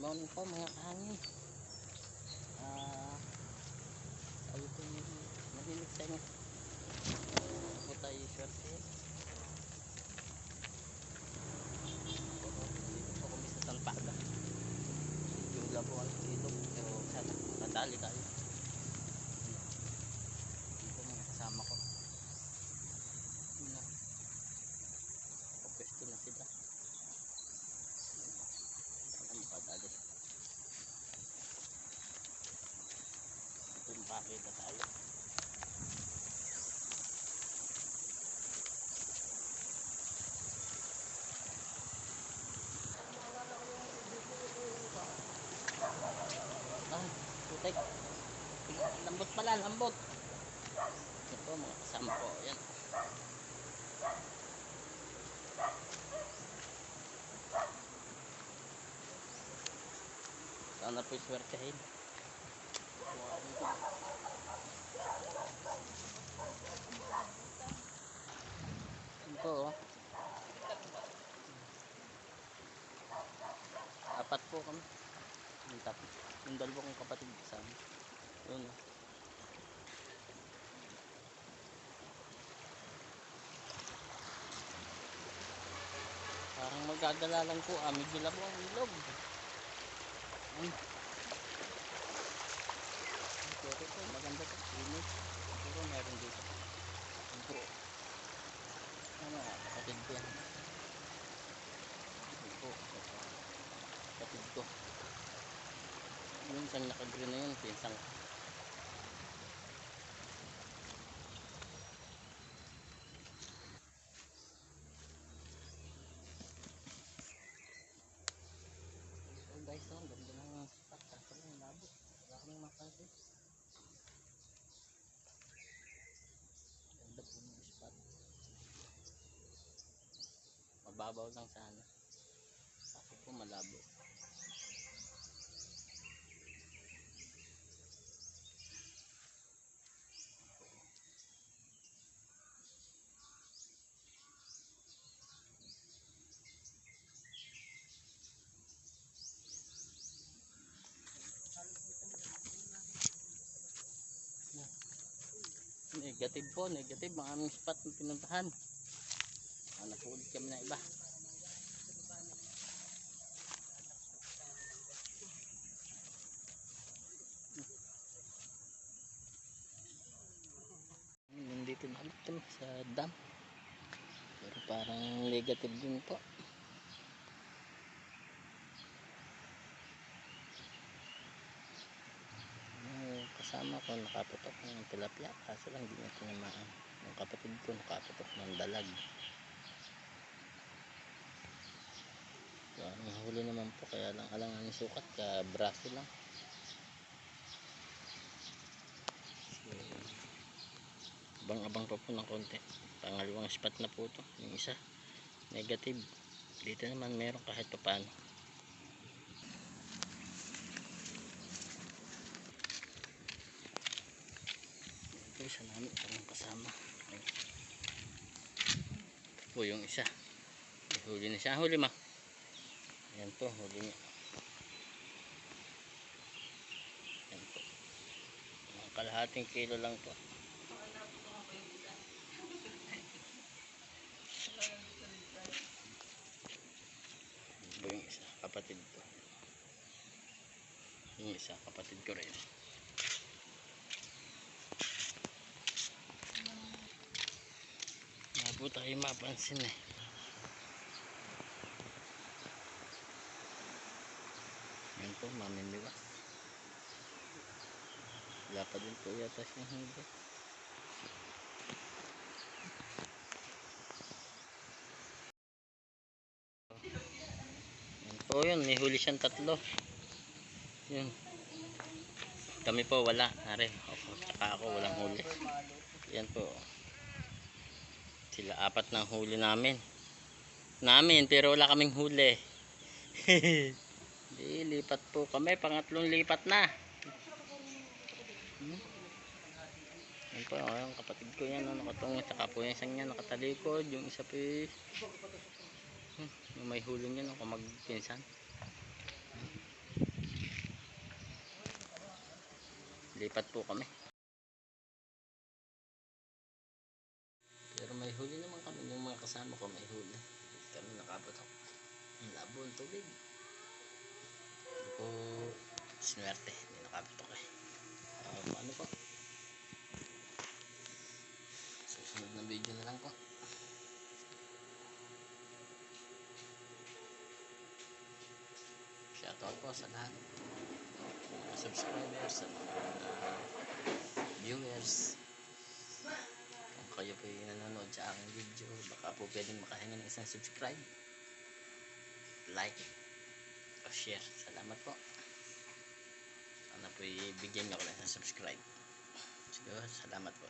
morning po mga kahangin. Sabi ko nalilig sa inyo po tayo swerte. Dito po kami sa Talpaga, yung Labuan dito, pero sana madali tayo. Dito mga kasama ko pwesto na sila, sana makadali. Kung bakit na tayo putek, lambot pala, lambot. Ito mga kasama ko, yan. Sana po'y swertehin. Ito oh, apat po kami, yung dalawa kong kapatid kasama. Yun oh. Parang magagala lang po, medyo labo ang ilog. Pero ito maganda po, init. Pero meron dito. Ito ano, kapatid ko yan. Ito kapatid ko. Yung isang nakagreen na yun, pinsang. So guys, ang ganda ng spot. Kaso lang labot, wala kaming mapansin. Ganda po ng spot. Mababaw lang sana, kaso po malabo. Negative po, negative. Maraming spot na pinuntahan. Napuulit kami na iba. Nandito na kami sa dam. Pero parang negative din po. Kasama ko nakaputok ng tilapia, kaso lang hindi niya tinamaan. Yung kapatid ko nakaputok ng dalag. So, huli naman po, kaya lang alangan sukat, ka braso lang. So, abang-abang pa po ng konti. Pangalawang spot na po ito, yung isa negative. Dito naman meron kahit pa paano. Ito isa namin, parang kasama. O yung isa, huli na siya. Huli ma, yan po, huli niya. Yan po, mga kalahating kilo lang po. Ito yung isa, kapatid ko. Yung isa, kapatid ko rin. Wala po tayo mapansin eh. Yan po, mamimiwas. Wala pa din po yata siyang huli. Yan po yun, may huli siyang tatlo. Yun. Kami po wala. Nari, ako walang huli. Yan po. Sila apat ng huli namin. Pero wala kaming huli. Di, lipat po kami. Pangatlong lipat na. Yan po, yung kapatid ko yan. Nakatungo. Tsaka po yung isang niya nakatalikod. Yung isa po yung may huli niya. Kung magpinsan. Lipat po kami. Pero may huli naman kami. Yung mga kasama ko may huli. Hindi kami nakapatok. Ang labo ang tubig. Hindi ko sinuwerte. Hindi nakapatok eh. Paano po? Susunod na video na lang po. Shoutout po sa lahat. Mga subscribers, sa mga viewers. Kung kayo po yung nanonood sa aking video, baka po pwedeng makahinga ng isang subscribe, like, o share. Salamat po. Sana po ibigyan nyo ako ng isang subscribe. Siguro, salamat po.